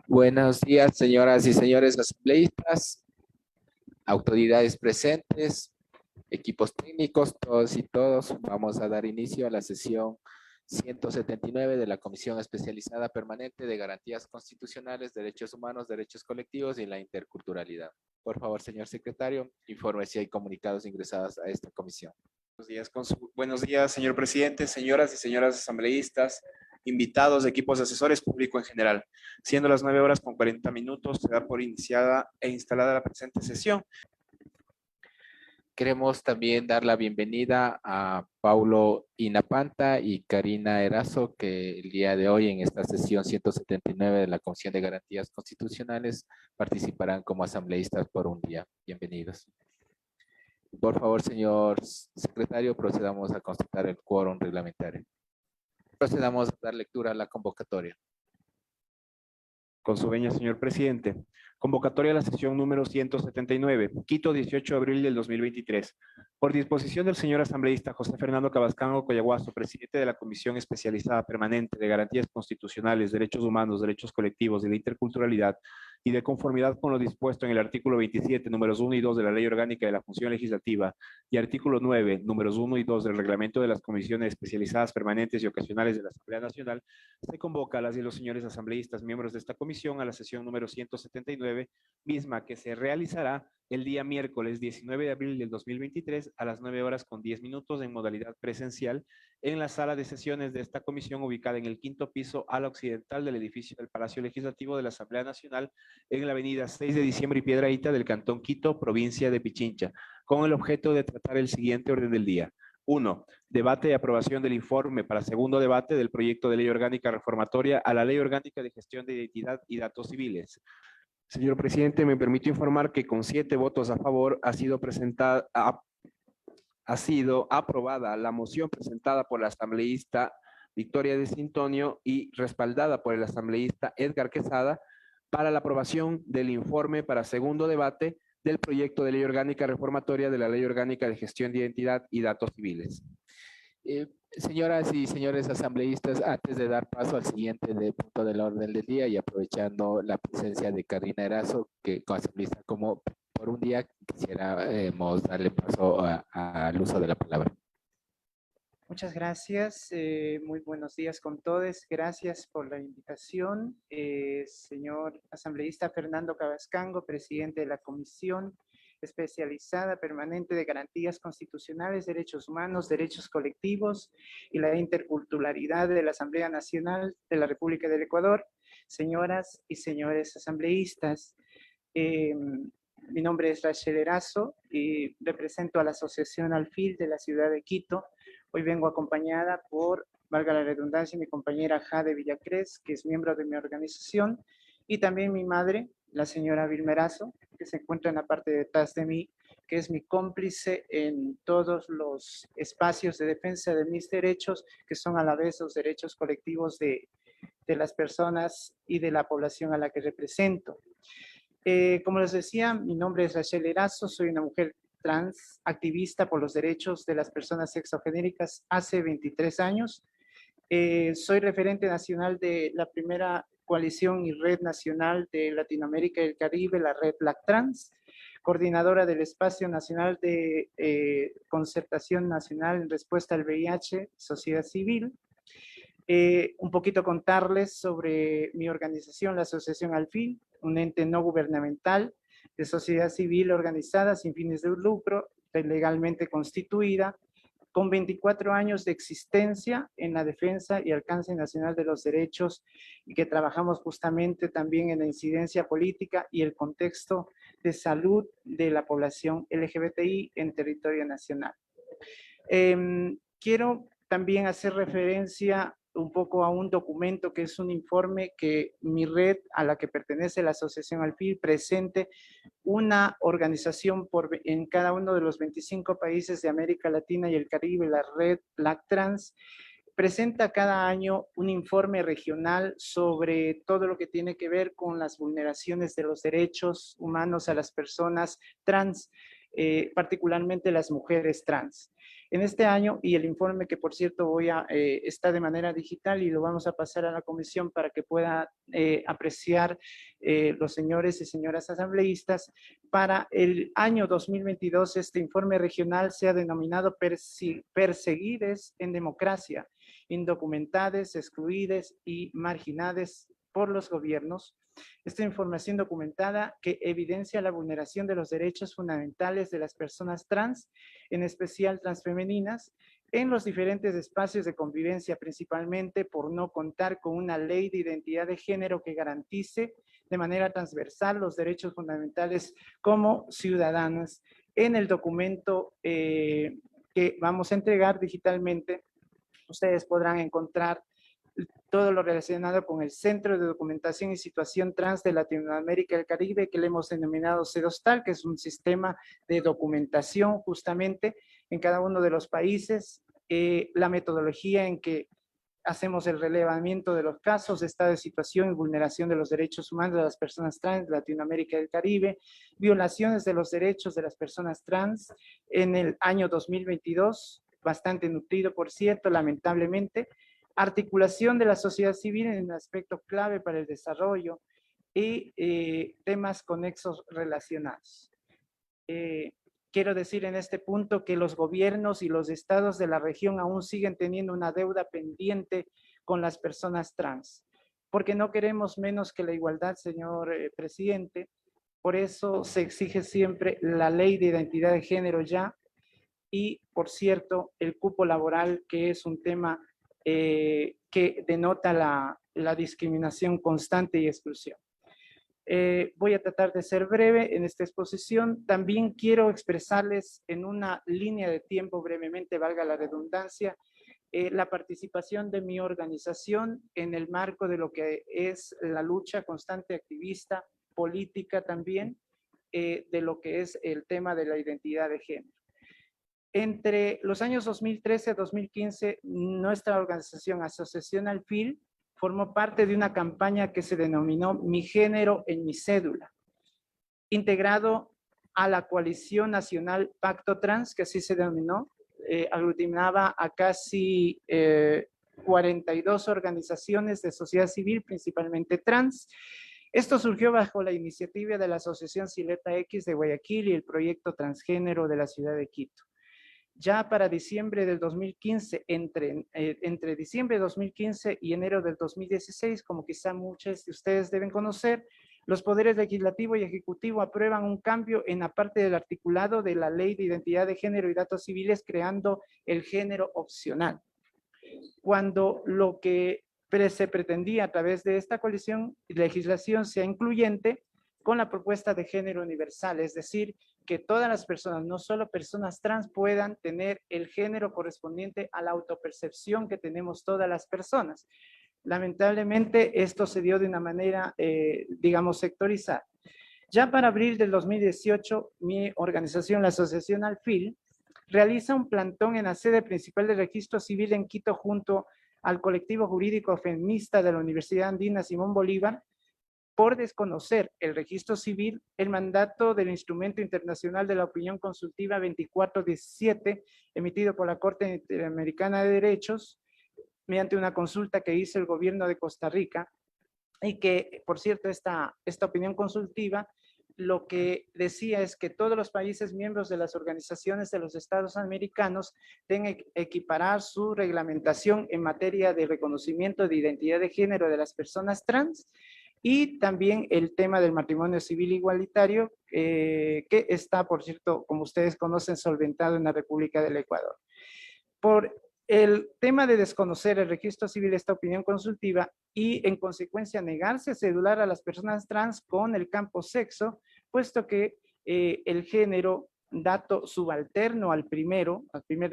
Buenos días, señoras y señores asambleístas, autoridades presentes, equipos técnicos, todos y todos. Vamos a dar inicio a la sesión 179 de la Comisión Especializada Permanente de Garantías Constitucionales, Derechos Humanos, Derechos Colectivos y la Interculturalidad. Por favor, señor secretario, informe si hay comunicados ingresados a esta comisión. Buenos días, señor presidente, señoras y señores asambleístas, invitados, equipos de asesores, público en general. Siendo las 9:40, se da por iniciada e instalada la presente sesión. Queremos también dar la bienvenida a Paulo Inapanta y Karina Erazo, que el día de hoy en esta sesión 179 de la Comisión de Garantías Constitucionales participarán como asambleístas por un día. Bienvenidos. Por favor, señor secretario, procedamos a constatar el quórum reglamentario. Procedamos a dar lectura a la convocatoria. Con su venia, señor presidente. Convocatoria a la sesión número 179, Quito, 18 de abril del 2023. Por disposición del señor asambleísta José Fernando Cabascango Coyaguazo, presidente de la Comisión Especializada Permanente de Garantías Constitucionales, Derechos Humanos, Derechos Colectivos y la Interculturalidad, y de conformidad con lo dispuesto en el artículo 27, números 1 y 2 de la Ley Orgánica de la Función Legislativa, y artículo 9, números 1 y 2 del Reglamento de las Comisiones Especializadas Permanentes y Ocasionales de la Asamblea Nacional, se convoca a las y los señores asambleístas miembros de esta comisión a la sesión número 179, misma que se realizará el día miércoles 19 de abril del 2023 a las 9:10 en modalidad presencial en la sala de sesiones de esta comisión ubicada en el quinto piso ala occidental del edificio del Palacio Legislativo de la Asamblea Nacional en la avenida 6 de diciembre y Piedrahíta del Cantón Quito, provincia de Pichincha, con el objeto de tratar el siguiente orden del día. 1. Debate y aprobación del informe para segundo debate del proyecto de ley orgánica reformatoria a la Ley Orgánica de Gestión de Identidad y Datos Civiles. Señor presidente, me permito informar que con 7 votos a favor ha sido aprobada la moción presentada por la asambleísta Victoria de Sintonio y respaldada por el asambleísta Edgar Quesada para la aprobación del informe para segundo debate del proyecto de ley orgánica reformatoria de la Ley Orgánica de Gestión de Identidad y Datos Civiles. Señoras y señores asambleístas, antes de dar paso al siguiente punto del orden del día y aprovechando la presencia de Karina Erazo, que como asambleísta como por un día, quisiéramos darle paso al uso de la palabra. Muchas gracias, muy buenos días con todos, gracias por la invitación. Señor asambleísta Fernando Cabascango, presidente de la Comisión Especializada Permanente de Garantías Constitucionales, Derechos Humanos, Derechos Colectivos y la Interculturalidad de la Asamblea Nacional de la República del Ecuador, señoras y señores asambleístas. Mi nombre es Rachel Erazo y represento a la Asociación Alfil de la ciudad de Quito. Hoy vengo acompañada por, valga la redundancia, mi compañera Jade Villacrés, que es miembro de mi organización, y también mi madre, la señora Vilma Erazo, que se encuentra en la parte de detrás de mí, que es mi cómplice en todos los espacios de defensa de mis derechos, que son a la vez los derechos colectivos de las personas y de la población a la que represento. Como les decía, mi nombre es Rachel Erazo, soy una mujer trans, activista por los derechos de las personas sexogenéricas hace 23 años. Soy referente nacional de la primera coalición y red nacional de Latinoamérica y el Caribe, la red Black Trans, coordinadora del Espacio Nacional de Concertación Nacional en Respuesta al VIH, Sociedad Civil. Un poquito contarles sobre mi organización, la Asociación Alfil, un ente no gubernamental de sociedad civil organizada sin fines de lucro, legalmente constituida, con 24 años de existencia en la defensa y alcance nacional de los derechos y que trabajamos justamente también en la incidencia política y el contexto de salud de la población LGBTI en territorio nacional. Quiero también hacer referencia un poco a un documento que es un informe que mi red a la que pertenece la Asociación Alfil presente una organización en cada uno de los 25 países de América Latina y el Caribe, la red Black Trans, presenta cada año un informe regional sobre todo lo que tiene que ver con las vulneraciones de los derechos humanos a las personas trans particularmente las mujeres trans. En este año, y el informe que por cierto está de manera digital y lo vamos a pasar a la comisión para que pueda apreciar los señores y señoras asambleístas, para el año 2022 este informe regional se ha denominado Perseguides en Democracia, Indocumentadas, Excluidas y Marginadas por los gobiernos. Esta información documentada que evidencia la vulneración de los derechos fundamentales de las personas trans, en especial transfemeninas, en los diferentes espacios de convivencia, principalmente por no contar con una ley de identidad de género que garantice de manera transversal los derechos fundamentales como ciudadanas. En el documento que vamos a entregar digitalmente, ustedes podrán encontrar todo lo relacionado con el Centro de Documentación y Situación Trans de Latinoamérica y el Caribe, que le hemos denominado CEDOSTAL, que es un sistema de documentación justamente en cada uno de los países, la metodología en que hacemos el relevamiento de los casos, estado de situación y vulneración de los derechos humanos de las personas trans de Latinoamérica y el Caribe, violaciones de los derechos de las personas trans en el año 2022, bastante nutrido, por cierto, lamentablemente, articulación de la sociedad civil en un aspecto clave para el desarrollo y temas conexos relacionados. Quiero decir en este punto que los gobiernos y los estados de la región aún siguen teniendo una deuda pendiente con las personas trans, porque no queremos menos que la igualdad, señor presidente. Por eso se exige siempre la ley de identidad de género ya y, por cierto, el cupo laboral, que es un tema que denota la discriminación constante y exclusión. Voy a tratar de ser breve en esta exposición. También quiero expresarles en una línea de tiempo brevemente, valga la redundancia, la participación de mi organización en el marco de lo que es la lucha constante activista, política también, de lo que es el tema de la identidad de género. Entre los años 2013 y 2015, nuestra organización Asociación Alfil formó parte de una campaña que se denominó Mi Género en mi Cédula, integrado a la Coalición Nacional Pacto Trans, que así se denominó, aglutinaba a casi 42 organizaciones de sociedad civil, principalmente trans. Esto surgió bajo la iniciativa de la Asociación Sileta X de Guayaquil y el proyecto transgénero de la ciudad de Quito. Ya para diciembre del 2015, entre diciembre de 2015 y enero del 2016, como quizá muchos de ustedes deben conocer, los poderes legislativo y ejecutivo aprueban un cambio en la parte del articulado de la Ley de Identidad de Género y Datos Civiles, creando el género opcional. Cuando lo que se pretendía a través de esta legislación sea incluyente con la propuesta de género universal, es decir, que todas las personas, no solo personas trans, puedan tener el género correspondiente a la autopercepción que tenemos todas las personas. Lamentablemente, esto se dio de una manera, digamos, sectorizada. Ya para abril del 2018, mi organización, la Asociación Alfil, realiza un plantón en la sede principal del Registro Civil en Quito junto al colectivo jurídico feminista de la Universidad Andina Simón Bolívar, por desconocer el registro civil, el mandato del Instrumento Internacional de la Opinión Consultiva 2417, emitido por la Corte Interamericana de Derechos, mediante una consulta que hizo el gobierno de Costa Rica, y que, por cierto, esta opinión consultiva lo que decía es que todos los países miembros de las organizaciones de los Estados americanos deben equiparar su reglamentación en materia de reconocimiento de identidad de género de las personas trans, y también el tema del matrimonio civil igualitario, que está, por cierto, como ustedes conocen, solventado en la República del Ecuador. Por el tema de desconocer el registro civil, esta opinión consultiva, y en consecuencia negarse a cedular a las personas trans con el campo sexo, puesto que el género, dato subalterno al primer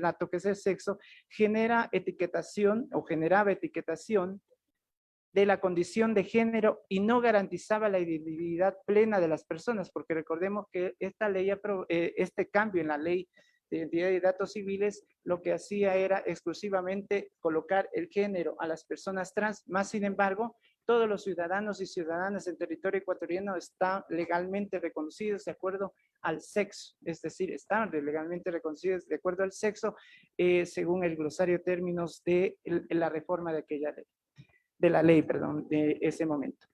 dato que es el sexo, genera etiquetación o generaba etiquetación de la condición de género y no garantizaba la identidad plena de las personas, porque recordemos que esta ley, este cambio en la ley de identidad y datos civiles, lo que hacía era exclusivamente colocar el género a las personas trans, más sin embargo, todos los ciudadanos y ciudadanas del territorio ecuatoriano están legalmente reconocidos de acuerdo al sexo, es decir, están legalmente reconocidos de acuerdo al sexo, según el glosario de términos de la reforma de aquella ley, de ese momento.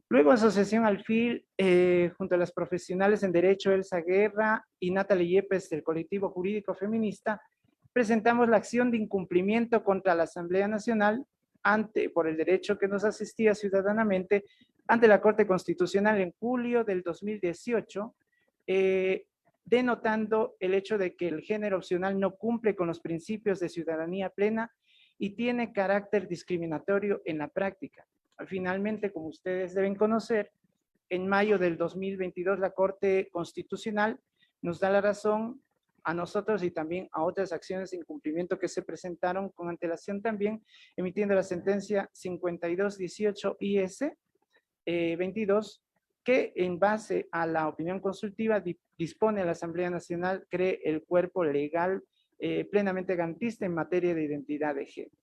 Luego, Asociación Alfil, junto a las profesionales en Derecho, Elsa Guerra y Natalie Yepes, del colectivo jurídico feminista, presentamos la acción de incumplimiento contra la Asamblea Nacional por el derecho que nos asistía ciudadanamente ante la Corte Constitucional en julio del 2018, denotando el hecho de que el género opcional no cumple con los principios de ciudadanía plena y tiene carácter discriminatorio en la práctica. Finalmente, como ustedes deben conocer, en mayo del 2022 la Corte Constitucional nos da la razón a nosotros y también a otras acciones de incumplimiento que se presentaron con antelación también, emitiendo la sentencia 5218 IS 22, que en base a la opinión consultiva dispone a la Asamblea Nacional cree el cuerpo legal plenamente garantista en materia de identidad de género.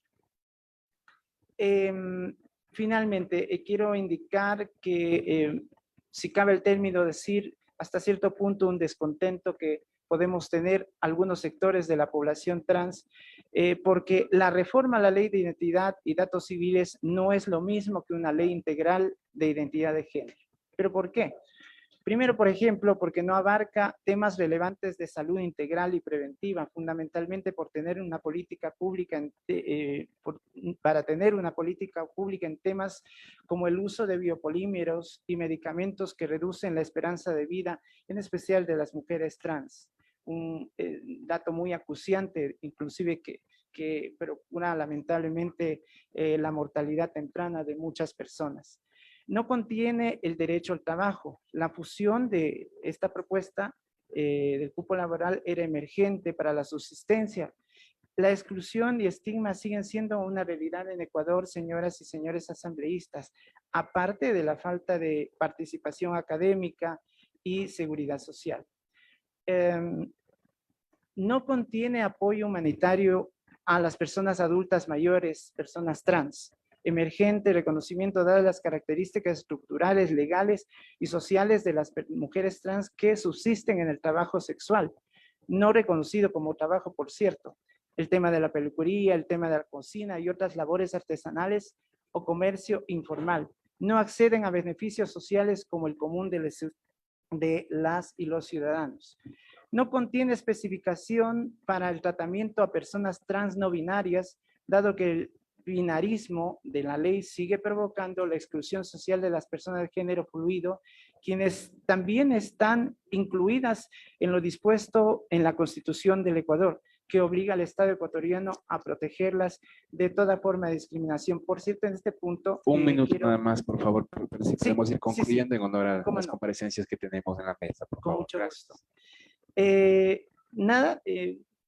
Finalmente, quiero indicar que, si cabe el término decir, hasta cierto punto un descontento que podemos tener algunos sectores de la población trans, porque la reforma a la ley de identidad y datos civiles no es lo mismo que una ley integral de identidad de género. ¿Pero por qué? Primero, por ejemplo, porque no abarca temas relevantes de salud integral y preventiva, fundamentalmente por tener una política pública, para tener una política pública en temas como el uso de biopolímeros y medicamentos que reducen la esperanza de vida, en especial de las mujeres trans. Un dato muy acuciante, inclusive que procura lamentablemente la mortalidad temprana de muchas personas. No contiene el derecho al trabajo. La fusión de esta propuesta del cupo laboral era emergente para la subsistencia. La exclusión y estigma siguen siendo una realidad en Ecuador, señoras y señores asambleístas, aparte de la falta de participación académica y seguridad social. No contiene apoyo humanitario a las personas adultas mayores, personas trans. Emergente reconocimiento dadas las características estructurales, legales y sociales de las mujeres trans que subsisten en el trabajo sexual, no reconocido como trabajo, por cierto. El tema de la peluquería, el tema de la cocina y otras labores artesanales o comercio informal. No acceden a beneficios sociales como el común de las y los ciudadanos. No contiene especificación para el tratamiento a personas trans no binarias, dado que el binarismo de la ley sigue provocando la exclusión social de las personas de género fluido, quienes también están incluidas en lo dispuesto en la Constitución del Ecuador, que obliga al Estado ecuatoriano a protegerlas de toda forma de discriminación. Por cierto, en este punto... Un minuto nada más, por favor, pero si podemos ir concluyendo en honor a las no? comparecencias que tenemos en la mesa, por Con favor. mucho Gracias. gusto.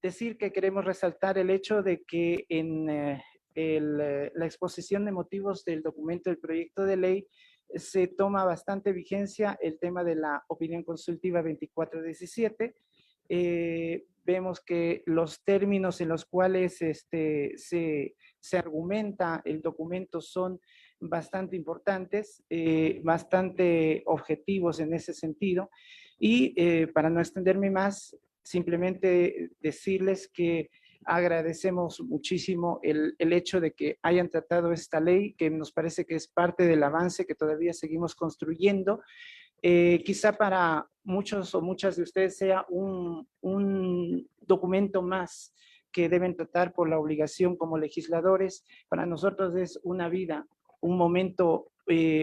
Decir que queremos resaltar el hecho de que en la exposición de motivos del documento del proyecto de ley se toma bastante vigencia el tema de la opinión consultiva 2417. Vemos que los términos en los cuales se argumenta el documento son bastante importantes, bastante objetivos en ese sentido. Y para no extenderme más, simplemente decirles que agradecemos muchísimo el hecho de que hayan tratado esta ley, que nos parece que es parte del avance que todavía seguimos construyendo. Quizá para muchos o muchas de ustedes sea un documento más que deben tratar por la obligación como legisladores. Para nosotros es una vida, un momento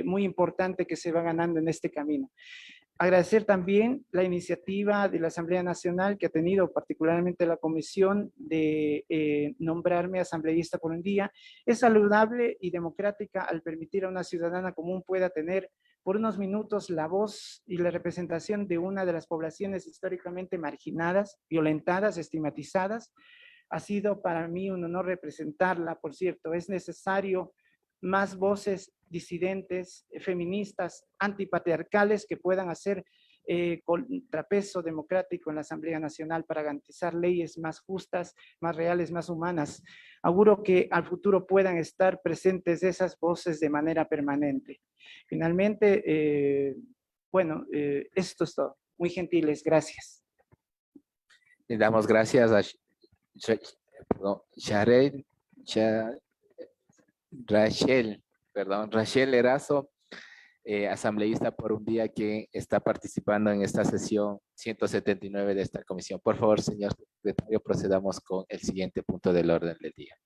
muy importante que se va ganando en este camino. Agradecer también la iniciativa de la Asamblea Nacional que ha tenido particularmente la comisión de nombrarme asambleísta por un día. Es saludable y democrática al permitir a una ciudadana común pueda tener por unos minutos la voz y la representación de una de las poblaciones históricamente marginadas, violentadas, estigmatizadas. Ha sido para mí un honor representarla, por cierto. Es necesario más voces disidentes, feministas, antipatriarcales que puedan hacer contrapeso democrático en la Asamblea Nacional para garantizar leyes más justas, más reales, más humanas. Auguro que al futuro puedan estar presentes esas voces de manera permanente. Finalmente, esto es todo. Muy gentiles, gracias. Le damos gracias a Rachel Erazo, asambleísta por un día, que está participando en esta sesión 179 de esta comisión. Por favor, señor secretario, procedamos con el siguiente punto del orden del día.